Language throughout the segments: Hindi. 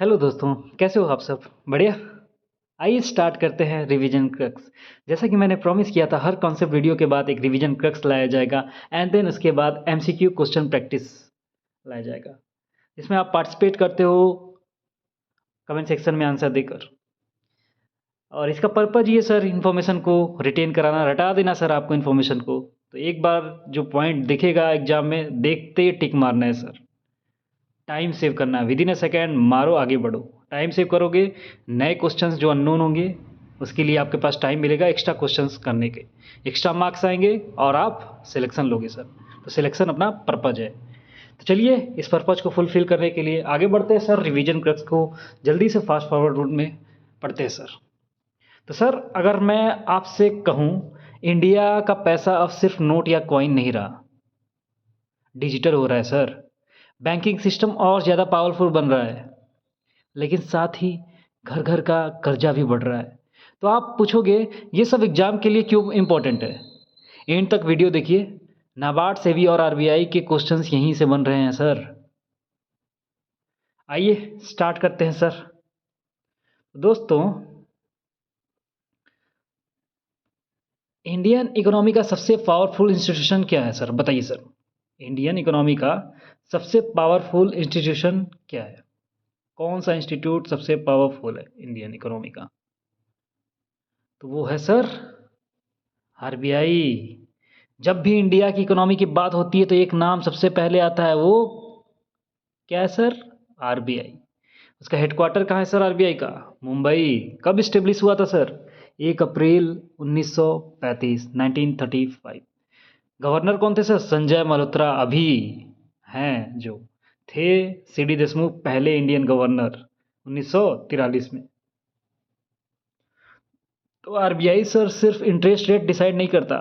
हेलो दोस्तों, कैसे हो आप सब? बढ़िया? आइए स्टार्ट करते हैं रिवीजन क्रक्स। जैसा कि मैंने प्रॉमिस किया था, हर कॉन्सेप्ट वीडियो के बाद एक रिवीजन क्रक्स लाया जाएगा एंड देन उसके बाद एमसीक्यू क्वेश्चन प्रैक्टिस लाया जाएगा। इसमें आप पार्टिसिपेट करते हो कमेंट सेक्शन में आंसर देकर। और इसका पर्पज़ ये सर इन्फॉर्मेशन को रिटेन कराना, रटा देना सर आपको इन्फॉर्मेशन को। तो एक बार जो पॉइंट दिखेगा एग्जाम में, देखते ही टिक मारना है सर। टाइम सेव करना है, विद इन अ सेकेंड मारो, आगे बढ़ो। टाइम सेव करोगे, नए क्वेश्चंस जो अननोन होंगे उसके लिए आपके पास टाइम मिलेगा एक्स्ट्रा क्वेश्चंस करने के, एक्स्ट्रा मार्क्स आएंगे और आप सिलेक्शन लोगे सर। तो सिलेक्शन अपना पर्पज है। तो चलिए इस पर्पज को फुलफिल करने के लिए आगे बढ़ते हैं सर। रिवीजन क्रक्स को जल्दी से फास्ट फॉरवर्ड रूट में पढ़ते हैं सर। तो सर अगर मैं आपसे कहूँ, इंडिया का पैसा अब सिर्फ नोट या कॉइन नहीं रहा, डिजिटल हो रहा है सर। बैंकिंग सिस्टम और ज़्यादा पावरफुल बन रहा है, लेकिन साथ ही घर घर का कर्जा भी बढ़ रहा है। तो आप पूछोगे ये सब एग्जाम के लिए क्यों इम्पोर्टेंट है? एंड तक वीडियो देखिए। नाबार्ड, सेबी और आरबीआई के क्वेश्चंस यहीं से बन रहे हैं सर। आइए स्टार्ट करते हैं सर। दोस्तों, इंडियन इकोनॉमी का सबसे पावरफुल इंस्टीट्यूशन क्या है सर? बताइए सर। इंडियन इकोनॉमी का सबसे पावरफुल इंस्टीट्यूशन क्या है? कौन सा इंस्टीट्यूट सबसे पावरफुल है इंडियन इकोनॉमी का? तो वो है सर आरबीआई। जब भी इंडिया की इकोनॉमी की बात होती है तो एक नाम सबसे पहले आता है, वो क्या है सर? आरबीआई। उसका हेडक्वार्टर कहाँ है सर आरबीआई का? मुंबई। कब इस्टेब्लिश हुआ था सर? 1 अप्रैल 1935, 1935। गवर्नर कौन थे सर? संजय मल्होत्रा। अभी हैं जो थे सीडी देशमुख, पहले इंडियन गवर्नर 1943 में। तो आरबीआई सर सिर्फ इंटरेस्ट रेट डिसाइड नहीं करता,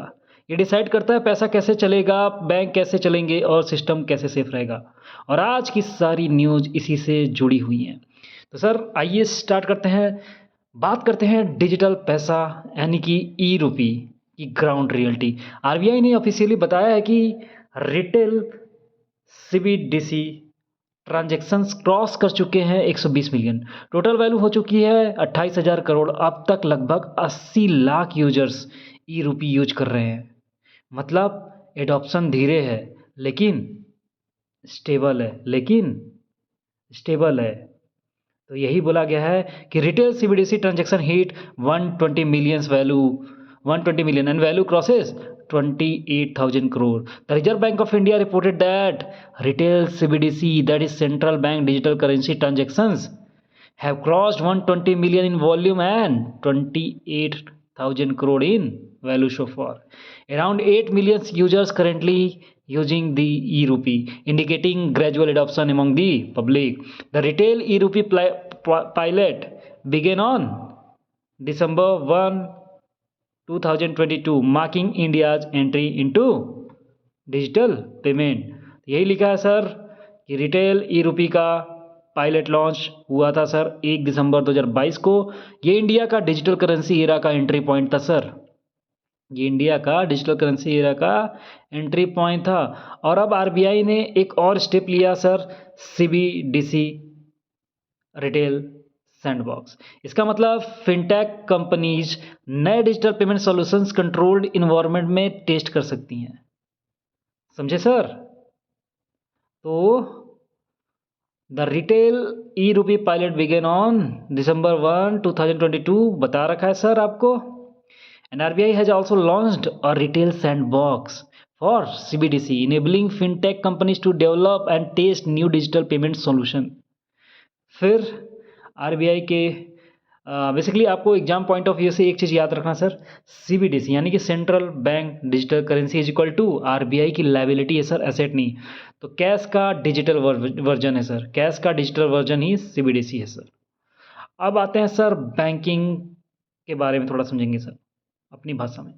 ये डिसाइड करता है पैसा कैसे चलेगा, बैंक कैसे चलेंगे और सिस्टम कैसे सेफ रहेगा। और आज की सारी न्यूज़ इसी से जुड़ी हुई हैं। तो सर आइए स्टार्ट करते हैं। बात करते हैं डिजिटल पैसा यानी कि ई रुपी की ग्राउंड रियलिटी। आरबीआई ने ऑफिशियली बताया है कि रिटेल सीबीडीसी ट्रांजैक्शंस क्रॉस कर चुके हैं 120 मिलियन। टोटल वैल्यू हो चुकी है 28,000 करोड़। अब तक लगभग 80 लाख यूजर्स ई रुपी यूज कर रहे हैं। मतलब एडॉप्शन धीरे है लेकिन स्टेबल है। तो यही बोला गया है कि retail CBDC transaction hit 120 millions value, 120 million and value crosses 28,000 crore. The Reserve Bank of India reported that retail CBDC, that is central bank digital currency transactions, have crossed 120 million in volume and 28,000 crore in value so far. Around 8 million users currently using the e-rupee, indicating gradual adoption among the public. The retail e-rupee pilot began on December 1, 2022, marking India's entry into digital payment. यही लिखा है सर कि रिटेल ई रुपी का पायलट लॉन्च हुआ था सर 1 दिसंबर 2022 को। ये इंडिया का डिजिटल करेंसी एरा का एंट्री पॉइंट था सर। ये इंडिया का डिजिटल करेंसी एरा का एंट्री पॉइंट था। और अब आरबीआई ने एक और स्टेप लिया सर, सीबीडीसी रिटेल सैंडबॉक्स। इसका मतलब फिनटेक कंपनीज नए digital payment solutions controlled environment में टेस्ट कर सकती हैं। समझे सर? तो the retail e rupee pilot begin on December 1, 2022 बता रखा है सर आपको। And RBI has also launched a retail sandbox for CBDC, enabling fintech companies to develop and test new digital payment solution. फिर आरबीआई के बेसिकली आपको एग्जाम पॉइंट ऑफ व्यू से एक चीज़ याद रखना सर, सीबीडीसी यानी कि central bank digital currency is equal to RBI की लायबिलिटी है सर, एसेट नहीं। तो कैश का डिजिटल वर्जन है सर, कैश का डिजिटल वर्जन ही सीबीडीसी है सर। अब आते हैं सर बैंकिंग के बारे में थोड़ा समझेंगे सर अपनी भाषा में।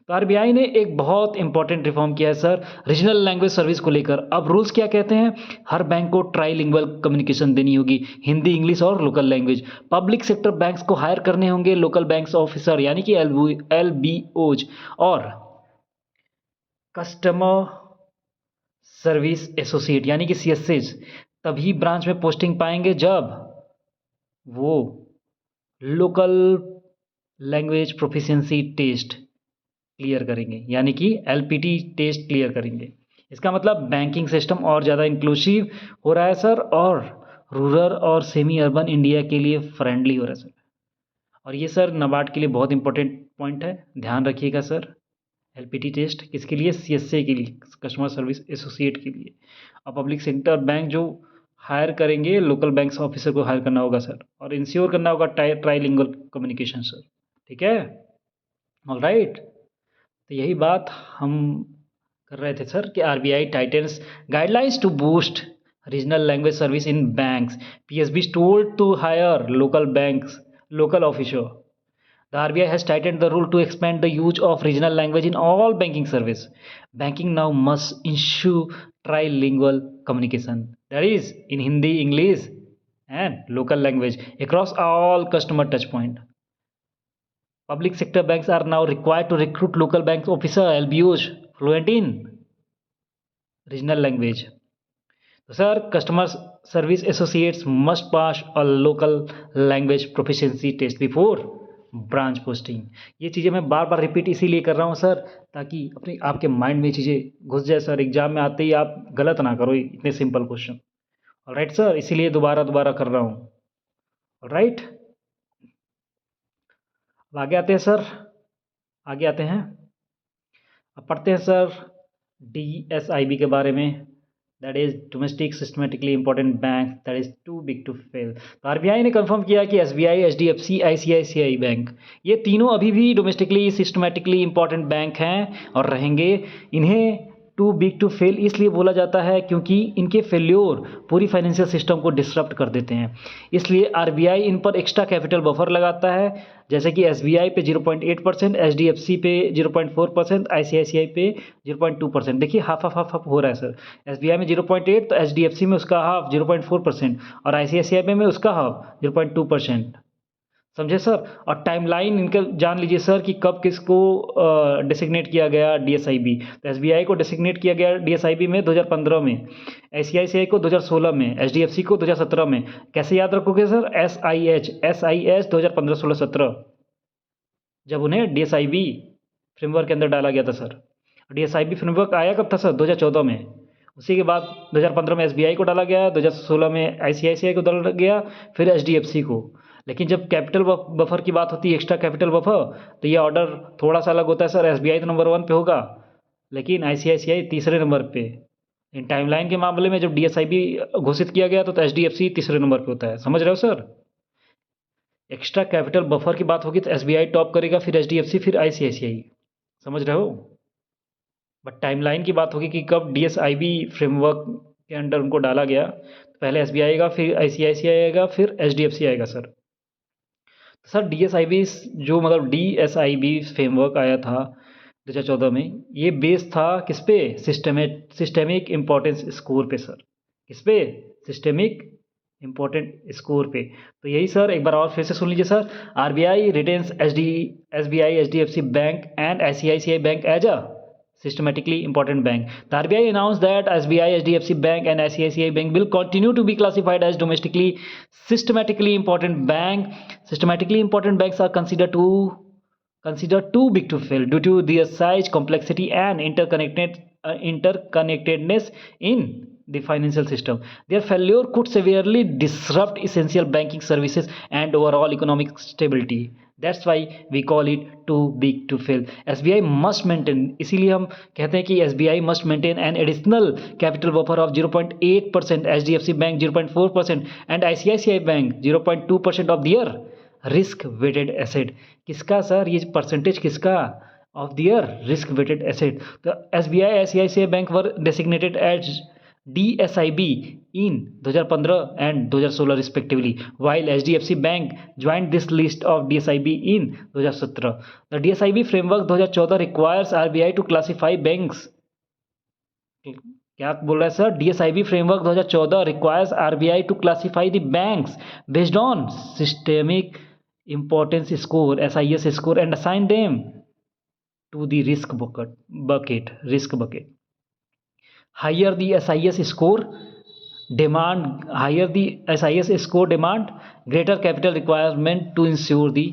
तो आरबीआई ने एक बहुत इंपॉर्टेंट रिफॉर्म किया है सर रीजनल लैंग्वेज सर्विस को लेकर। अब रूल्स क्या कहते हैं? हर बैंक को ट्राइलिंगुअल कम्युनिकेशन देनी होगी, हिंदी, इंग्लिश और local language. Public sector banks को हायर करने होंगे लोकल बैंक्स ऑफिसर यानी कि एलबीओज और कस्टमर सर्विस एसोसिएट यानी कि सीएसएज तभी ब्रांच में पोस्टिंग पाएंगे जब वो local language proficiency test clear करेंगे, यानी कि एलपीटी टेस्ट क्लियर करेंगे। इसका मतलब बैंकिंग सिस्टम और ज़्यादा इंक्लूसिव हो रहा है सर, और रूरल और सेमी अर्बन इंडिया के लिए फ्रेंडली हो रहा है सर। और ये सर नाबार्ड के लिए बहुत इंपॉर्टेंट पॉइंट है, ध्यान रखिएगा सर। एलपीटी टेस्ट किसके लिए? सीएसए के लिए, कस्टमर सर्विस एसोसिएट के लिए। और पब्लिक सेक्टर बैंक जो हायर करेंगे, लोकल बैंक्स ऑफिसर को हायर करना होगा सर, और इंश्योर करना होगा ट्राईलिंगुअल कम्युनिकेशन सर। ठीक है, ऑल राइट। तो यही बात हम कर रहे थे सर कि RBI tightens guidelines to boost regional language service in banks, PSB is told to hire local official. The RBI has tightened the rule to expand the use of regional language in all banking service. Banking now must ensure trilingual communication, that is in Hindi, English and local language across all customer touch point. Public sector banks are now required to recruit local bank officer LBOs fluent in regional language. So, sir, customer service associates must pass a local language proficiency test before branch posting. ये चीज़ें मैं बार बार रिपीट इसीलिए कर रहा हूँ सर, ताकि अपने आपके माइंड में चीज़ें घुस जाए सर, एग्जाम में आते ही आप गलत ना करो इतने सिंपल क्वेश्चन। ऑलराइट सर, इसीलिए दोबारा दोबारा कर रहा हूँ। ऑलराइट, अब आगे आते हैं सर, आगे आते हैं, अब पढ़ते हैं सर DSIB के बारे में, that is domestic systematically important bank that is too big to fail. तो आरबीआई ने कंफर्म किया कि एसबीआई, एचडीएफसी, आईसीआईसीआई बैंक, ये तीनों अभी भी डोमेस्टिकली सिस्टमेटिकली इंपॉर्टेंट बैंक हैं और रहेंगे। इन्हें टू बिग टू फेल इसलिए बोला जाता है क्योंकि इनके फेल्योर पूरी फाइनेंशियल सिस्टम को डिसरप्ट कर देते हैं। इसलिए आरबीआई इन पर एक्स्ट्रा कैपिटल बफर लगाता है, जैसे कि एसबीआई पे 0.8%, एचडीएफसी पे 0.4%, आईसीआईसीआई पे 0.2%। देखिए हाफ हाफ हाफ हाफ हो रहा है सर, एसबीआई में 0.8 तो एचडीएफसी में उसका हाफ 0.4%, और आईसीआईसीआई में उसका हाफ 0.2%। समझे सर। और टाइमलाइन इनका जान लीजिए सर कि कब किसको डिसिग्नेट किया गया डीएसआईबी। तो एसबीआई को डिसिग्नेट किया गया डीएसआईबी में 2015 में, आईसीआईसीआई को 2016 में, एचडीएफसी को 2017 में। कैसे याद रखोगे सर? एसआईएच 2015-16-17, जब उन्हें डीएसआईबी फ्रेमवर्क के अंदर डाला गया था सर। डीएसआईबी फ्रेमवर्क आया कब था सर? 2014 में। उसी के बाद 2015 में एसबीआई को डाला गया, 2016 में आईसीआईसीआई को डाला गया, फिर एचडीएफसी को। लेकिन जब कैपिटल बफर की बात होती है, एक्स्ट्रा कैपिटल बफर, तो ये ऑर्डर थोड़ा सा अलग होता है सर। एसबीआई तो नंबर 1 पे होगा, लेकिन आईसीआईसीआई तीसरे नंबर पे। इन टाइमलाइन के मामले में जब डीएसआईबी घोषित किया गया तो एचडीएफसी तीसरे नंबर पे होता है। समझ रहे हो सर? एक्स्ट्रा कैपिटल बफर की बात होगी तो एसबीआई टॉप करेगा, फिर एचडीएफसी, फिर आईसीआईसीआई। समझ रहे हो? बट टाइमलाइन की बात होगी कि कब डीएसआईबी फ्रेमवर्क के अंडर उनको डाला गया, तो पहले एसबीआई आएगा, फिर आईसीआईसीआई आएगा, फिर एचडीएफसी आएगा सर। सर डीएसआईबी जो मतलब डीएसआईबी फ्रेमवर्क आया था 2014 में, ये बेस था किस पे? सिस्टेमिक इम्पोर्टेंस स्कोर पे सर। किस पे? सिस्टेमिक इम्पोर्टेंट स्कोर पे। तो यही सर, एक बार और फिर से सुन लीजिए sir. RBI retains SBI, HDFC bank and ICICI bank as a systematically important bank. The RBI announced that SBI, HDFC Bank and ICICI Bank will continue to be classified as systematically important bank. Systematically important banks are considered too big to fail due to their size, complexity and interconnectedness in the financial system. Their failure could severely disrupt essential banking services and overall economic stability. That's why we call it too big to fail. SBI must maintain, इसीलिए हम कहते हैं कि SBI must maintain an additional capital buffer of 0.8%, HDFC Bank 0.4% and ICICI Bank 0.2% of their risk weighted asset. किसका सर ये परसेंटेज किसका? of their risk weighted asset. The SBI, ICICI Bank were designated as DSIB in 2015 and 2016 respectively, while HDFC Bank joined this list of DSIB in 2017. The DSIB framework 2014 requires RBI to classify banks. क्या बोल रहा है sir? DSIB framework 2014 requires RBI to classify the banks based on systemic importance score, SIS score, and assign them to the risk bucket. Higher the SIS score, demand higher the SIS score demand greater capital requirement to ensure the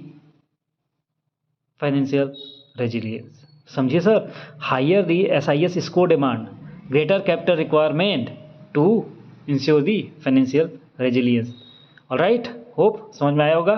financial resilience. समझिए sir, higher the SIS score demand greater capital requirement to ensure the financial resilience. Alright, hope समझ में आया होगा।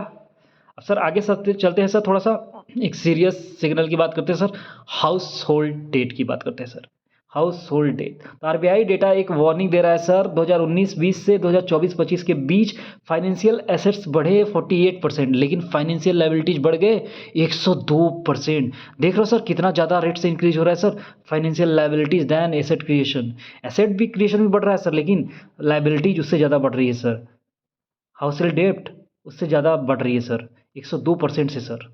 अब सर आगे चलते हैं सर, थोड़ा सा एक सीरियस सिग्नल की बात करते हैं सर, हाउस होल्ड डेट की बात करते हैं सर। हाउस होल्ड डेट, तो RBI डेटा एक वार्निंग दे रहा है सर, 2019-20 से 2024-25 के बीच फाइनेंशियल एसेट्स बढ़े 48%, लेकिन फाइनेंशियल लायबिलिटीज बढ़ गए 102%। देख रहे हो सर कितना ज़्यादा रेट से इंक्रीज हो रहा है sir financial liabilities than asset creation. Asset भी क्रिएशन भी बढ़ रहा है सर, लेकिन लायबिलिटीज उससे ज़्यादा बढ़ रही है सर। हाउस होल्ड डेट उससे ज़्यादा बढ़ रही है सर, 102% से सर।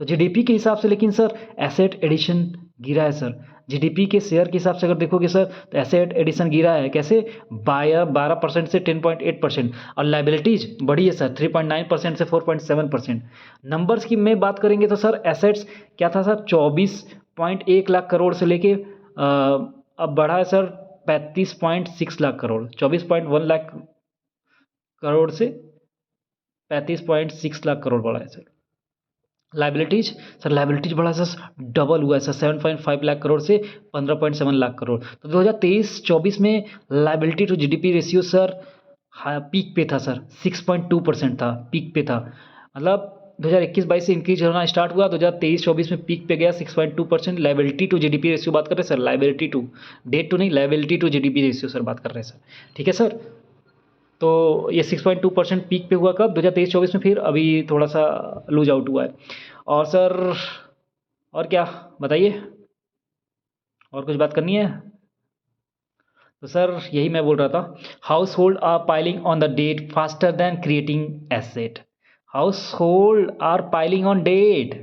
तो जीडीपी के हिसाब से लेकिन सर एसेट एडिशन गिरा है सर। जीडीपी के शेयर के हिसाब से अगर देखोगे सर तो एसेट एडिशन गिरा है, कैसे 12% से 10.8%, और लाइबिलिटीज बढ़ी है सर 3.9% से 4.7%। नंबर्स की में बात करेंगे तो सर एसेट्स क्या था सर 24.1 लाख करोड़ से लेके अब बढ़ा है सर 35.6 लाख करोड़, 24.1 लाख करोड़ से 35.6 लाख करोड़ बढ़ा है सर। लाइबिलिटीज सर, लाइबिलिटीज बढ़ा सर, डबल हुआ है सर 7.5 लाख करोड़ से 15.7 लाख करोड़। तो 2023-24 में liability to GDP ratio sir peak पे था सर, 6.2% था, पीक पे था। मतलब 2021-22 से इंक्रीज होना स्टार्ट हुआ, 2023-24 में पीक पे गया 6.2%। लाइबिलिटी टू जीडीपी रेशियो बात कर रहे हैं sir, liability to, debt to नहीं, liability to GDP ratio sir बात कर रहे हैं सर, ठीक है सर। तो ये 6.2% पीक पे हुआ कब 2023-24 में, फिर अभी थोड़ा सा लूज आउट हुआ है। और सर और क्या बताइए, और कुछ बात करनी है? तो सर यही मैं बोल रहा था, household are piling on the debt faster than creating asset. Household are piling on debt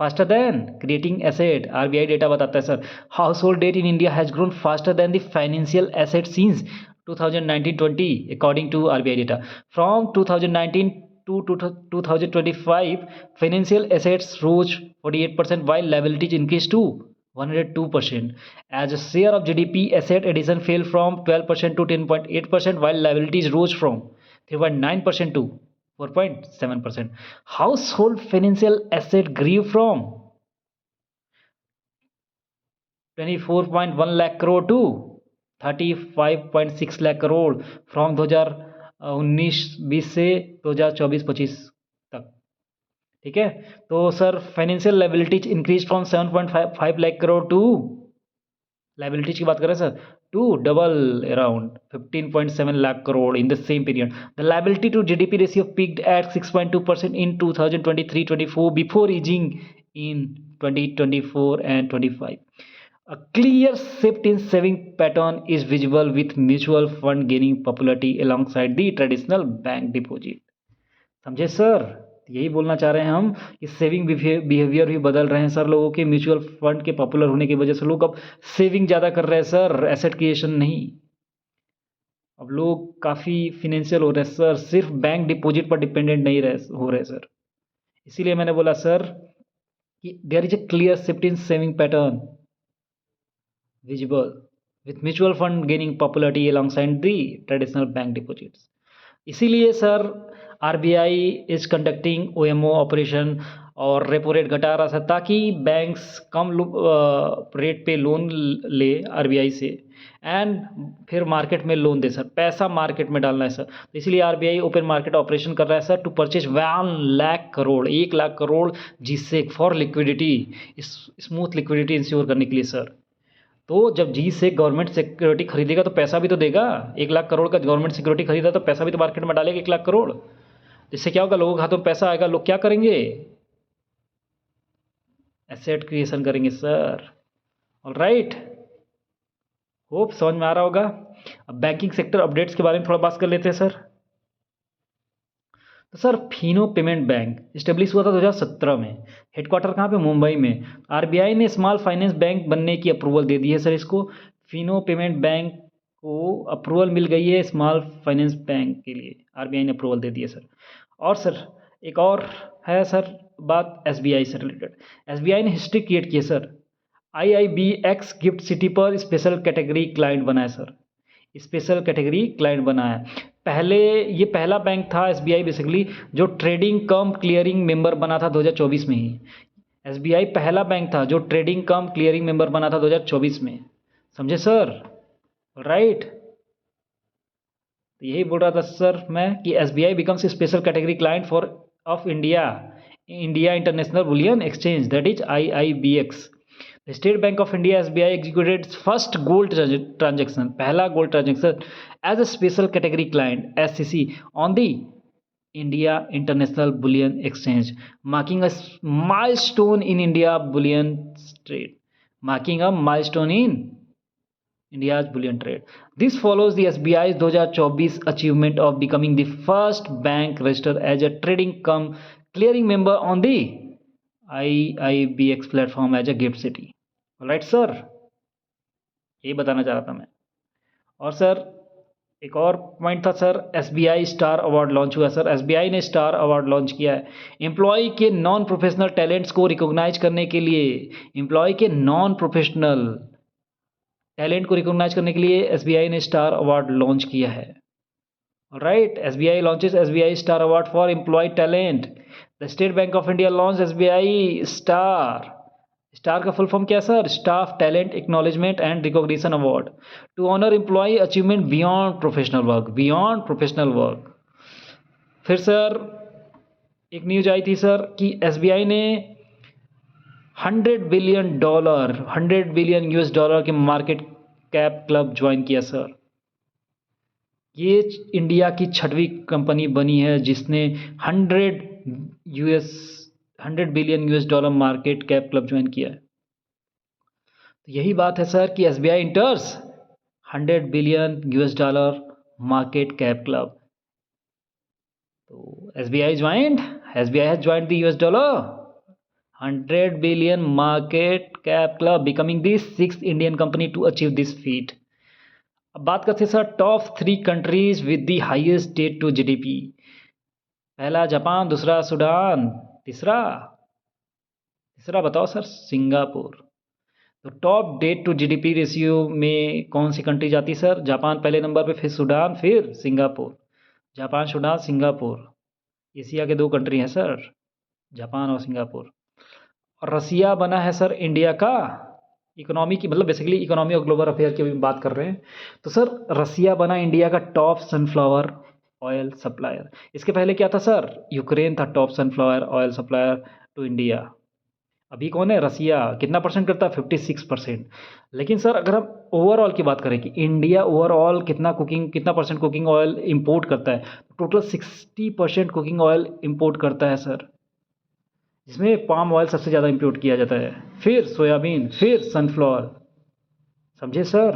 faster than creating asset. RBI data बताता है sir, household debt in India has grown faster than the financial asset since 2019-20 according to RBI data. From 2019 to 2025, financial assets rose 48% while liabilities increased to 102%. As a share of GDP, asset addition fell from 12% to 10.8% while liabilities rose from 3.9% to 4.7%. Household financial asset grew from 24.1 lakh crore to 35.6 lakh crore from 2019-20 से 2024-25 तक, ठीक है। तो sir financial liabilities increase from 7.5 lakh crore to, liabilities की बात करें sir, to double around 15.7 lakh crore in the same period. The liability to GDP ratio peaked at 6.2% in 2023-24 before easing in 2024 and 25. A clear shift in saving pattern is visible with mutual fund gaining popularity alongside the traditional bank deposit. समझे सर, यही बोलना चाह रहे हैं हम कि सेविंग बिहेवियर भी बदल रहे हैं सर लोगों के, म्यूचुअल फंड के पॉपुलर होने की वजह से लोग अब सेविंग ज़्यादा कर रहे हैं सर, एसेट क्रिएशन नहीं। अब लोग काफ़ी फिनेंशियल हो रहे हैं सर, सिर्फ बैंक डिपॉजिट पर डिपेंडेंट नहीं हो रहे सर। इसीलिए मैंने बोला सर कि there is a clear shift in saving pattern visible with mutual fund gaining popularity alongside the traditional bank deposits. इसीलिए sir RBI is conducting OMO operation और रेपो रेट घटा रहा था ताकि बैंक्स कम रेट पे लोन ले RBI से एंड फिर मार्केट में लोन दे सर, पैसा मार्केट में डालना है सर। तो इसलिए RBI ओपन मार्केट ऑपरेशन कर रहा है sir to purchase 1 lakh crore, 1 lakh crore, जिससे for liquidity, smooth liquidity ensure करने के लिए सर। तो जब जी से गवर्नमेंट सिक्योरिटी खरीदेगा तो पैसा भी तो देगा, 1 लाख करोड़ का गवर्नमेंट सिक्योरिटी खरीदा तो पैसा भी तो मार्केट में डालेगा 1 लाख करोड़। इससे क्या होगा, लोगों के हाथों में पैसा आएगा, लोग क्या करेंगे, एसेट क्रिएशन करेंगे सर। ऑलराइट, होप समझ में आ रहा होगा। अब बैंकिंग सेक्टर अपडेट्स के बारे में थोड़ा बात कर लेते हैं सर। तो sir Fino payment bank establish हुआ था 2017 में, हेडक्वार्टर कहाँ पे, मुंबई में। RBI ने स्मॉल फाइनेंस बैंक बनने की अप्रूवल दे दी है सर इसको। फिनो पेमेंट बैंक को अप्रूवल मिल गई है स्मॉल फाइनेंस बैंक के लिए, RBI ने अप्रूवल दे दी है सर। और सर एक और है सर बात SBI से रिलेटेड, SBI ने हिस्ट्री क्रिएट की है सर। IIBX गिफ्ट सिटी पर स्पेशल कैटेगरी क्लाइंट बनाए सर। स्पेशल कैटेगरी क्लाइंट बना है। पहले ये पहला बैंक था एसबीआई बेसिकली जो ट्रेडिंग कम क्लियरिंग मेंबर बना था 2024 में ही। एसबीआई पहला बैंक था जो ट्रेडिंग कम क्लियरिंग मेंबर बना था 2024 में। समझे सर? राइट। तो यही बोल रहा था सर मैं कि SBI becomes special category client for of India India International Bullion Exchange that is IIBX. State Bank of India SBI executed first gold transaction, पहला gold transaction as a special category client SCC on the India International Bullion Exchange, marking a milestone in India bullion trade, marking a milestone in India's bullion trade. This follows the SBI's 2024 achievement of becoming the first bank registered as a trading cum clearing member on the IIBX platform as a GIFT City. Alright sir, यही बताना चाह रहा था मैं। और सर एक और पॉइंट था sir, SBI star award launch हुआ सर। एसबीआई ने स्टार अवार्ड लॉन्च किया है एम्प्लॉय के नॉन प्रोफेशनल टैलेंट्स को रिकॉग्नाइज करने के लिए। एम्प्लॉय के नॉन प्रोफेशनल टैलेंट को रिकॉग्नाइज करने के लिए एसबीआई ने स्टार अवार्ड लॉन्च किया है। Right, SBI launches SBI star award for employ talent. The State Bank of India launch SBI star. Star का फुल फॉर्म क्या sir? Staff talent acknowledgement and recognition award to honour employ achievement beyond professional work, beyond professional work. फिर सर एक न्यूज आई थी सर कि एसबीआई ने $100 बिलियन यूएस डॉलर के मार्केट कैप क्लब ज्वाइन किया सर। ये इंडिया की 6वीं कंपनी बनी है जिसने 100 billion US dollar market cap club join किया है। तो यही बात है सर कि SBI enters 100 billion US dollar market cap club. तो SBI has joined the US dollar 100 billion market cap club, becoming the 6th Indian company to achieve this feat. अब बात करते हैं sir top 3 countries with the highest debt to GDP. पहला जापान, दूसरा सूडान, तीसरा बताओ सर सिंगापुर। तो top debt to GDP ratio में कौन सी कंट्री जाती है सर? जापान पहले नंबर पे, फिर सूडान, फिर Singapore. Japan, Sudan, Singapore, Asia के 2 कंट्री हैं सर, जापान और सिंगापुर। और रसिया बना है सर इंडिया का इकोनॉमी की, मतलब बेसिकली इकोनॉमी और ग्लोबल अफेयर की भी बात कर रहे हैं। तो सर रसिया बना इंडिया का टॉप सनफ्लावर ऑयल सप्लायर। इसके पहले क्या था सर? यूक्रेन था top sunflower oil supplier to India. अभी कौन है? रसिया। कितना परसेंट करता है? 56%। लेकिन सर अगर हम ओवरऑल की बात करें कि इंडिया ओवरऑल कितना परसेंट कुकिंग ऑयल इंपोर्ट करता है, टोटल 60% कुकिंग ऑयल इंपोर्ट करता है सर, जिसमें पाम ऑयल सबसे ज़्यादा इंपोर्ट किया जाता है, फिर सोयाबीन, फिर सनफ्लावर। समझे सर?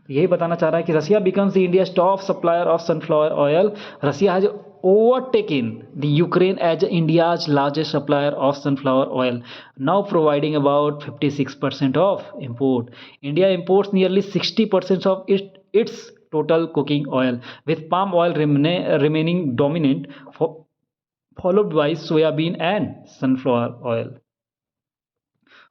तो यही बताना चाह रहा है कि Russia becomes the India top supplier of sunflower oil. Russia has overtaken the Ukraine as India's largest supplier of sunflower oil, now providing about 56% of import. India imports nearly 60% of its total cooking oil, with palm oil remaining dominant, followed by soybean and sunflower oil.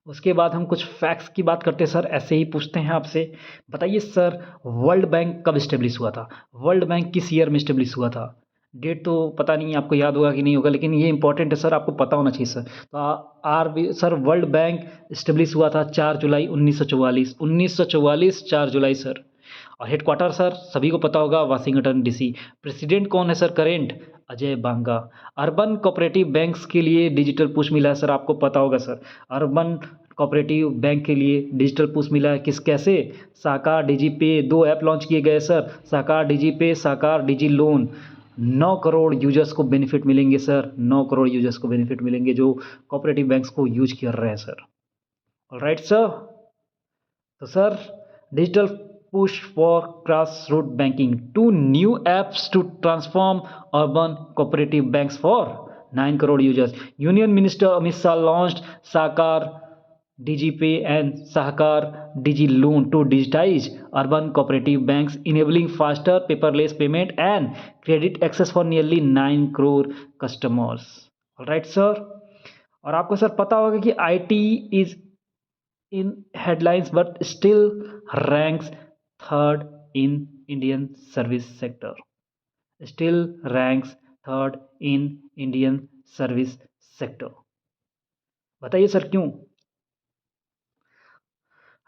उसके बाद हम कुछ फैक्ट्स की बात करते हैं सर, ऐसे ही पूछते हैं आपसे। बताइए सर वर्ल्ड बैंक कब इस्टेब्लिश हुआ था? वर्ल्ड बैंक किस ईयर में इस्टेब्लिश हुआ था? डेट तो पता नहीं आपको याद होगा कि नहीं होगा, लेकिन ये इंपॉर्टेंट है सर, आपको पता होना चाहिए सर। तो सर वर्ल्ड बैंक इस्टेब्लिश हुआ था 4 जुलाई 1944, 4 जुलाई सर। और हेडक्वार्टर सर सभी को पता होगा वाशिंगटन डीसी। प्रेसिडेंट कौन है sir current? Ajay Banga. Urban cooperative banks के लिए डिजिटल पुश मिला है सर, आपको पता होगा सर। अर्बन कोऑपरेटिव बैंक के लिए डिजिटल पुश मिला है कैसे? साकार डिजीपे, 2 ऐप लॉन्च किए गए sir, Sahakar DigiPay, Sahakar Digi loan. 9 crore users को बेनिफिट मिलेंगे सर, 9 करोड़ यूजर्स को बेनिफिट मिलेंगे जो कोऑपरेटिव बैंक्स को यूज कर रहे हैं सर। Alright sir. तो sir digital push for grassroots banking, 2 new apps to transform urban cooperative banks for 9 crore users. Union Minister Amit Shah launched Sakar DigiPay and Sahakar DigiLoan to digitize urban cooperative banks, enabling faster paperless payment and credit access for nearly 9 crore customers. All right, sir. और आपको सर पता होगा कि IT is in headlines but still ranks 3rd in Indian service sector. Still ranks third in Indian service sector. बताइए सर क्यों?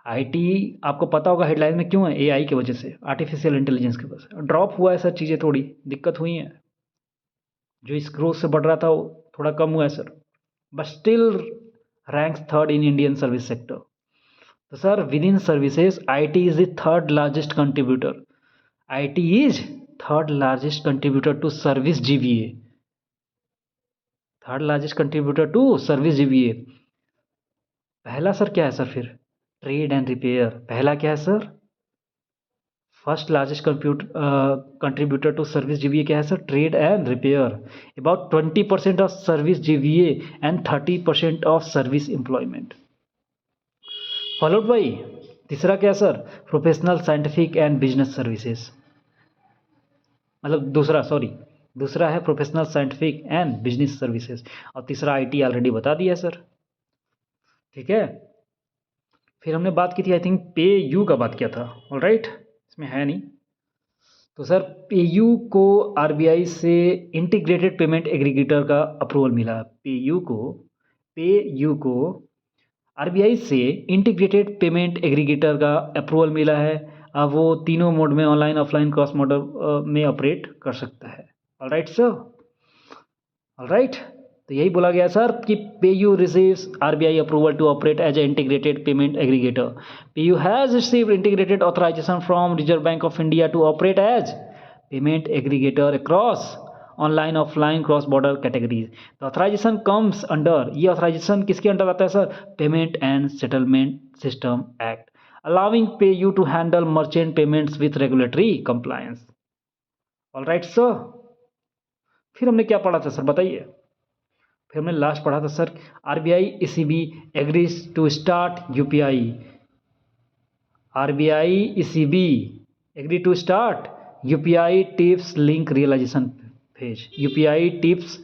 आईटी आपको पता होगा हेडलाइन में क्यों है, एआई की वजह से, आर्टिफिशियल इंटेलिजेंस की वजह से ड्रॉप हुआ है सर, चीज़ें थोड़ी दिक्कत हुई हैं, जो इस ग्रोथ से बढ़ रहा था वो थोड़ा कम हुआ है sir, but still ranks third in Indian service sector. तो sir with in services IT is the third largest contributor. IT is third largest contributor to service GVA. Third largest contributor to service GVA. पहला सर क्या है सर फिर? Trade and repair. पहला क्या है sir? First largest contributor to service GVA क्या है sir? Trade and repair. About 20% of service GVA and 30% of service employment. Followed by तीसरा क्या है sir? Professional scientific and business services. मतलब दूसरा है professional scientific and business services, और तीसरा आईटी ऑलरेडी बता दिया सर. ठीक है. फिर हमने बात की थी आई थिंक पे यू का बात किया था. ऑलराइट, इसमें है नहीं. तो सर पे यू को आरबीआई से इंटीग्रेटेड पेमेंट एग्रीगेटर का अप्रूवल मिला. पे यू को आरबीआई से इंटीग्रेटेड पेमेंट एग्रीगेटर का अप्रूवल मिला है. अब वो तीनों मोड में, ऑनलाइन, ऑफलाइन, क्रॉस मॉडल में ऑपरेट कर सकता है. Alright sir. ऑलराइट, तो यही बोला गया सर कि PayU receives RBI approval to operate as a integrated payment aggregator. PayU has received integrated authorization from Reserve Bank of India to operate as payment aggregator across online, offline, cross border categories. तो ऑथराइजेशन कम्स अंडर, ये ऑथराइजेशन किसके अंडर आता है sir? Payment and settlement system act, allowing PayU to handle merchant payments with regulatory compliance. All right sir. फिर हमने क्या पढ़ा था सर बताइए? फिर हमने लास्ट पढ़ा था sir RBI ECB agrees to start UPI. RBI ECB agree to start UPI TIPS link realisation phase. UPI TIPS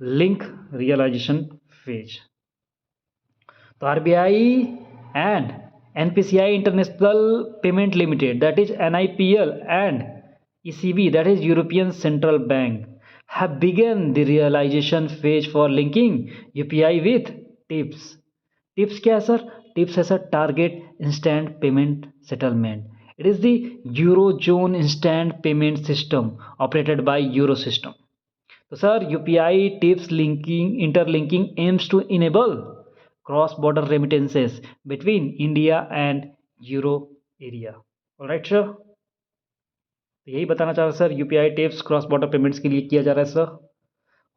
link realisation phase. तो RBI and NPCI International Payment Limited, that is NIPL, and ECB, that is European Central Bank, have begun the realization phase for linking UPI with TIPS. TIPS क्या है सर? TIPS है sir target instant payment settlement. It is the eurozone instant payment system operated by euro system. तो sir UPI TIPS linking interlinking aims to enable cross border remittances between India and Euro area. All right sir. तो यही बताना चाह रहा sir, UPI tips cross border payments के लिए किया जा रहा है सर.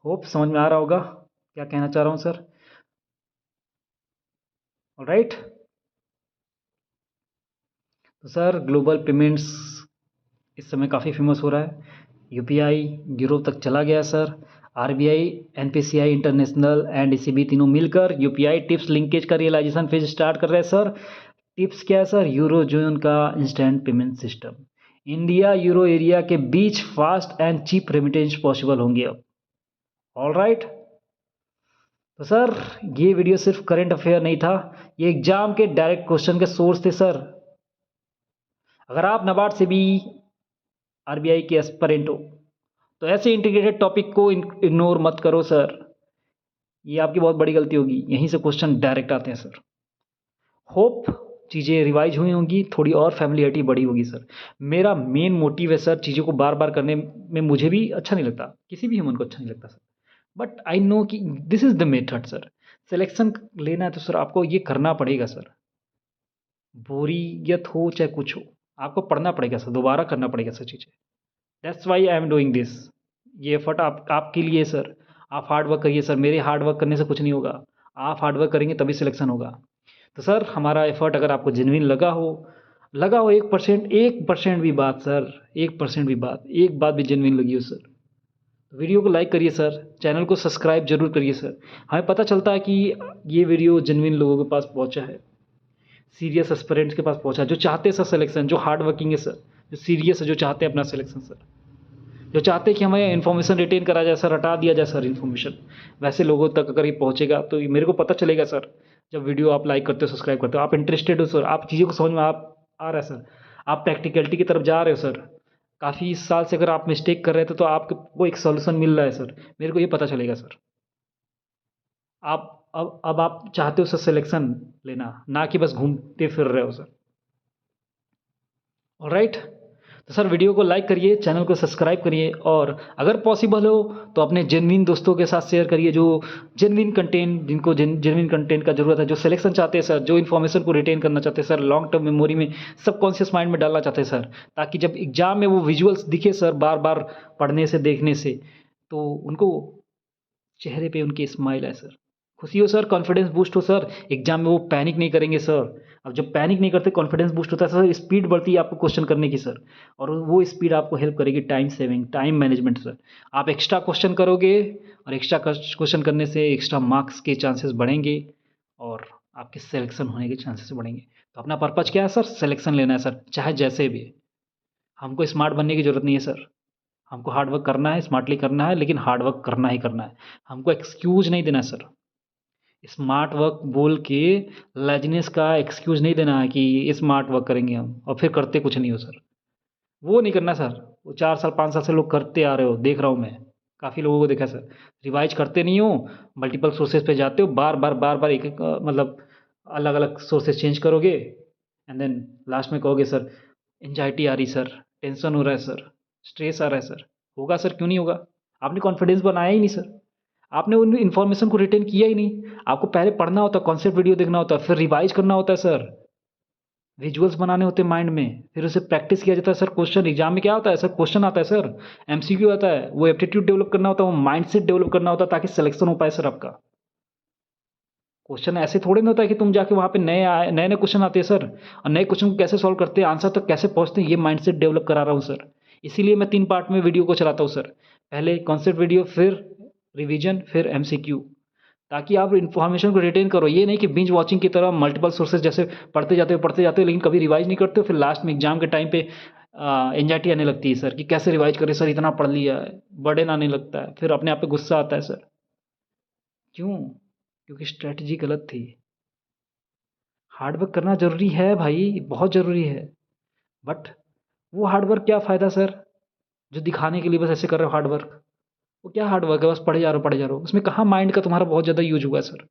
होप समझ में आ रहा होगा क्या कहना चाह रहा हूँ सर. All right. तो सर ग्लोबल पेमेंट्स इस समय काफ़ी फेमस हो रहा है. यूपीआई यूरोप तक चला गया sir. RBI, NPCI international and ECB तीनों मिलकर यूपीआई टिप्स लिंकेज का रियलाइजेशन फेज स्टार्ट कर रहे हैं सर. टिप्स क्या है सर? यूरो जोन का instant payment system. India euro area के बीच fast and cheap remittance possible होंगे अब. All right. तो सर ये वीडियो सिर्फ करंट अफेयर नहीं था, ये एग्जाम के डायरेक्ट क्वेश्चन के सोर्स थे सर. अगर आप नाबार्ड से भी आरबीआई के एस्पिरेंट हो तो ऐसे इंटीग्रेटेड टॉपिक को इग्नोर मत करो सर, ये आपकी बहुत बड़ी गलती होगी. यहीं से क्वेश्चन डायरेक्ट आते हैं सर. होप चीज़ें रिवाइज हुई होंगी, थोड़ी और फैमिलियरिटी बढ़ी होगी सर. मेरा मेन मोटिव है सर, चीज़ों को बार बार करने में मुझे भी अच्छा नहीं लगता, किसी भी ह्यूमन को अच्छा नहीं लगता सर, बट आई नो कि this is the method sir. Selection लेना है तो सर आपको ये करना पड़ेगा सर. बोरियत हो चाहे कुछ हो, आपको पढ़ना पड़ेगा सर, दोबारा करना पड़ेगा सर चीज़ें. That's why I am doing this. ये एफर्ट आपके लिए सर. आप हार्ड वर्क करिए सर, मेरे हार्ड वर्क करने से कुछ नहीं होगा, आप हार्ड वर्क करेंगे तभी सिलेक्शन होगा. तो सर हमारा एफर्ट अगर आपको जेन्युइन लगा हो 1% भी बात सर, 1% भी बात, एक बात भी जेन्युइन लगी हो सर, तो वीडियो को लाइक करिए सर, चैनल को सब्सक्राइब जरूर करिए सर. हमें पता चलता है कि ये वीडियो जेन्युइन लोगों के पास पहुँचा है, सीरियस एस्पिरेंट्स के पास पहुँचा है, जो चाहते हैं सर सिलेक्शन, जो हार्ड वर्किंग है सर, जो सीरियस है, जो चाहते हैं अपना सिलेक्शन सर, जो चाहते हैं कि हमें इन्फॉर्मेशन रिटेन करा जाए सर, हटा दिया जाए सर इन्फॉर्मेशन. वैसे लोगों तक अगर ये पहुँचेगा तो मेरे को पता चलेगा सर, जब वीडियो आप लाइक करते हो, सब्सक्राइब करते हो, आप इंटरेस्टेड हो सर, आप चीज़ों को समझ में आ रहा है सर, आप प्रैक्टिकलिटी की तरफ जा रहे हो सर। काफ़ी साल से अगर आप मिस्टेक कर रहे थे तो आपको एक सॉल्यूशन मिल रहा है सर, मेरे को ये पता चलेगा सर। आप अब आप चाहते हो सर सिलेक्शन लेना, ना कि बस घूमते फिर रहे हो सर। ऑलराइट, तो सर वीडियो को लाइक करिए, चैनल को सब्सक्राइब करिए, और अगर पॉसिबल हो तो अपने जेन्युइन दोस्तों के साथ शेयर करिए, जो जेन्युइन कंटेंट, जिनको जेन्युइन कंटेंट का ज़रूरत है, जो सिलेक्शन चाहते हैं सर, जो इन्फॉर्मेशन को रिटेन करना चाहते हैं सर, लॉन्ग टर्म मेमोरी में, सबकॉन्शियस माइंड में डालना चाहते हैं सर, ताकि जब एग्जाम में वो विजुअल्स दिखे सर, बार बार पढ़ने से, देखने से, तो उनको चेहरे पे उनकी स्माइल है सर, खुशी हो सर, कॉन्फिडेंस बूस्ट हो सर, एग्जाम में वो पैनिक नहीं करेंगे सर। अब जब पैनिक नहीं करते, कॉन्फिडेंस बूस्ट होता है सर, स्पीड बढ़ती है आपको क्वेश्चन करने की सर, और वो स्पीड आपको हेल्प करेगी time saving, time management sir. आप एक्स्ट्रा क्वेश्चन करोगे, और एक्स्ट्रा क्वेश्चन करने से एक्स्ट्रा मार्क्स के चांसेस बढ़ेंगे, और आपके सिलेक्शन होने के चांसेस बढ़ेंगे। तो अपना पर्पज़ क्या है सर? सिलेक्शन लेना है सर, चाहे जैसे भी। हमको स्मार्ट बनने की ज़रूरत नहीं है सर, हमको हार्ड वर्क करना है, स्मार्टली करना है, लेकिन हार्ड वर्क करना ही करना है। हमको एक्सक्यूज़ नहीं देना है सर। स्मार्ट वर्क बोल के लेज़ीनेस का एक्सक्यूज़ नहीं देना है कि स्मार्ट वर्क करेंगे हम, और फिर करते कुछ नहीं हो सर। वो नहीं करना सर। वो 4 साल 5 साल से लोग करते आ रहे हो, देख रहा हूँ मैं। काफ़ी लोगों को देखा है सर। रिवाइज़ करते नहीं हो, मल्टीपल सोर्सेज़ पे जाते हो, बार-बार एक-एक मतलब अलग-अलग सोर्सेज़ चेंज करोगे, एंड देन लास्ट में कहोगे सर एंग्ज़ायटी आ रही सर, टेंशन हो रहा है सर, स्ट्रेस आ रहा है सर। होगा सर, क्यों नहीं होगा? आपने कॉन्फिडेंस बनाया ही नहीं सर। आपने उन इन्फॉर्मेशन को रिटेन किया ही नहीं। आपको पहले पढ़ना होता है, कॉन्सेप्ट वीडियो देखना होता है, फिर रिवाइज़ करना होता है सर। विजुअल्स बनाने होते हैं माइंड में, फिर उसे प्रैक्टिस किया जाता है सर। क्वेश्चन एग्जाम में क्या होता है सर? क्वेश्चन आता है सर, एमसीक्यू आता है, वो एप्टीट्यूड डेवलप करना होता है, वो माइंडसेट डेवलप करना होता है, ताकि सिलेक्शन हो पाए सर आपका। क्वेश्चन ऐसे थोड़ी ना होता है कि तुम जाके वहाँ पे नए-नए क्वेश्चन आते हैं सर, और नए क्वेश्चन को कैसे सॉल्व करते हैं, आंसर तक कैसे पहुँचते हैं, ये माइंडसेट डेवलप करा रहा हूँ सर। इसीलिए मैं 3 पार्ट में वीडियो को चलाता हूँ सर। पहले कॉन्सेप्ट वीडियो, फिर रिवीजन, फिर एमसीक्यू, ताकि आप इन्फॉर्मेशन को रिटेन करो। ये नहीं कि बिंज वॉचिंग की तरह मल्टीपल सोर्सेज जैसे पढ़ते जाते हो, लेकिन कभी रिवाइज नहीं करते हो, फिर लास्ट में एग्जाम के टाइम पे एंजाइटी आने लगती है सर, कि कैसे रिवाइज करें सर, इतना पढ़ लिया है, बर्डन आने लगता है, फिर अपने आप पे गुस्सा आता है सर। क्यों? क्योंकि स्ट्रैटेजी गलत थी। हार्ड वर्क करना ज़रूरी है भाई, बहुत ज़रूरी है, बट वो हार्ड वर्क क्या फ़ायदा सर, जो दिखाने के लिए बस ऐसे कर रहे हो हार्ड वर्क। वो क्या हार्ड वर्क है? बस पढ़े जा रहे हो, उसमें कहाँ माइंड का तुम्हारा बहुत ज़्यादा यूज हुआ है सर।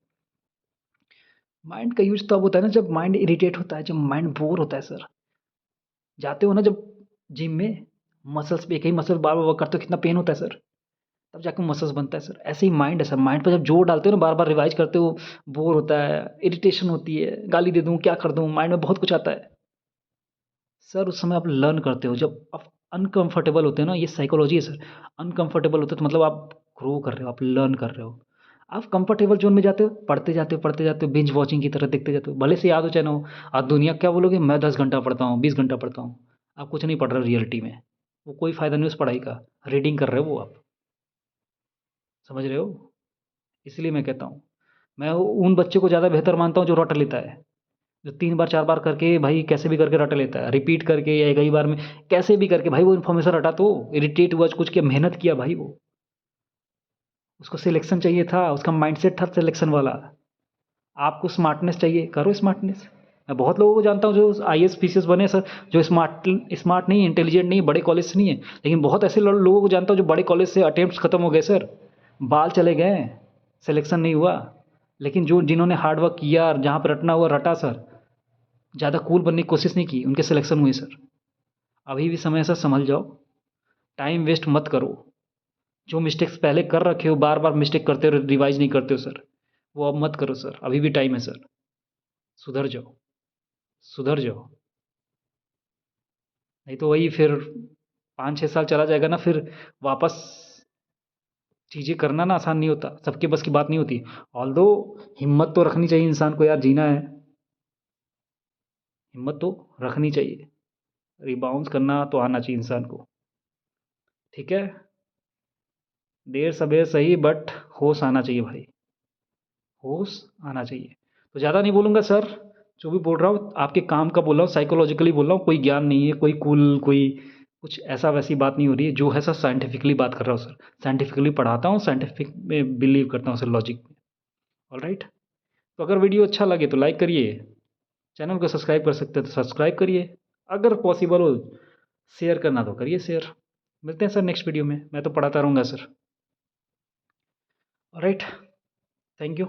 माइंड का यूज़ तब होता है ना, जब माइंड इरिटेट होता है, जब माइंड बोर होता है सर। जाते हो ना जब जिम में, मसल्स पे एक ही मसल बार-बार वर्क करते हो, कितना पेन होता है सर, तब जाके मसल्स बनता है सर। ऐसे ही माइंड है सर, माइंड पे जब जोर डालते हो ना, बार-बार रिवाइज़ करते हो, बोर होता है, इरिटेशन होती है, गाली दे दूँ, क्या कर दूँ, माइंड में बहुत कुछ आता है। सर उस समय आप लर्न करते हो, जब आप अनकम्फर्टेबल होते हो ना, ये साइकोलॉजी है सर। अनकम्फर्टेबल होते हो तो मतलब आप ग्रो कर रहे हो, आप लर्न कर रहे हो। आप कंफर्टेबल ज़ोन में जाते हो, पढ़ते जाते हो, बिंज वॉचिंग की तरह देखते जाते हो। भले से याद हो चाहे ना हो, आज दुनिया क्या बोलोगे, मैं 10 घंटा पढ़ता हूँ, 20 घंटा पढ़ता हूँ। आप कुछ नहीं पढ़ रहे हो रियलिटी में। वो कोई फ़ायदा नहीं उस पढ़ाई का, रीडिंग कर रहे हो वो आप, समझ रहे हो? इसलिए मैं कहता हूँ, मैं उन बच्चों को ज़्यादा बेहतर मानता हूँ जो रट लेता है। जो 3 बार 4 बार करके भाई कैसे भी करके रट लेता है, रिपीट करके या एक ही बार में कैसे भी करके भाई वो इन्फॉर्मेशन रटा, तो इरिटेट हुआ, कुछ किया, मेहनत किया भाई वो। उसको सिलेक्शन चाहिए था, उसका माइंडसेट था सिलेक्शन वाला। आपको स्मार्टनेस चाहिए, करो स्मार्टनेस। मैं बहुत लोगों को जानता हूँ जो आईएएस, पीसीएस बने सर, जो स्मार्ट स्मार्ट नहीं है, इंटेलिजेंट नहीं है, बड़े कॉलेज से नहीं है। लेकिन बहुत ऐसे लोगों को जानता हूँ जो बड़े कॉलेज से अटेम्प्ट्स खत्म हो गए सर, बाल चले गए, सिलेक्शन नहीं हुआ। लेकिन जो जिन्होंने हार्ड वर्क किया और जहाँ पे रटना हुआ रटा सर, ज़्यादा कूल बनने की कोशिश नहीं की, उनके सिलेक्शन हुए सर। अभी भी समय है सर, संभल जाओ, टाइम वेस्ट मत करो। जो मिस्टेक्स पहले कर रखे हो, बार-बार मिस्टेक करते हो, रिवाइज़ नहीं करते हो सर, वो अब मत करो सर, अभी भी टाइम है सर। सुधर जाओ, सुधर जाओ। नहीं तो वही फिर 5-6 साल चला जाएगा ना, फिर वापस चीज़ें करना ना आसान नहीं होता, सबके बस की बात नहीं होती। ऑल्दो हिम्मत तो रखनी चाहिए इंसान को यार, जीना है, हिम्मत तो रखनी चाहिए। रिबाउंस करना तो आना चाहिए इंसान को, ठीक है? देर सबेर सही, बट होश आना चाहिए भाई, होश आना चाहिए। तो ज़्यादा नहीं बोलूँगा सर, जो भी बोल रहा हूँ आपके काम का बोल रहा हूँ, साइकोलॉजिकली बोल रहा हूँ, कोई ज्ञान नहीं है, कोई कूल, कोई कुछ ऐसा वैसी बात नहीं हो रही है। जो है सर साइंटिफिकली बात कर रहा हूँ सर, साइंटिफिकली पढ़ाता हूँ, साइंटिफिक में बिलीव करता हूँ सर, लॉजिक में। ऑलराइट, तो अगर वीडियो अच्छा लगे तो लाइक करिए, चैनल को सब्सक्राइब कर सकते हैं तो सब्सक्राइब करिए। अगर पॉसिबल हो शेयर करना तो करिए शेयर। मिलते हैं सर नेक्स्ट वीडियो में, मैं तो पढ़ाता रहूँगा सर। Alright, thank you.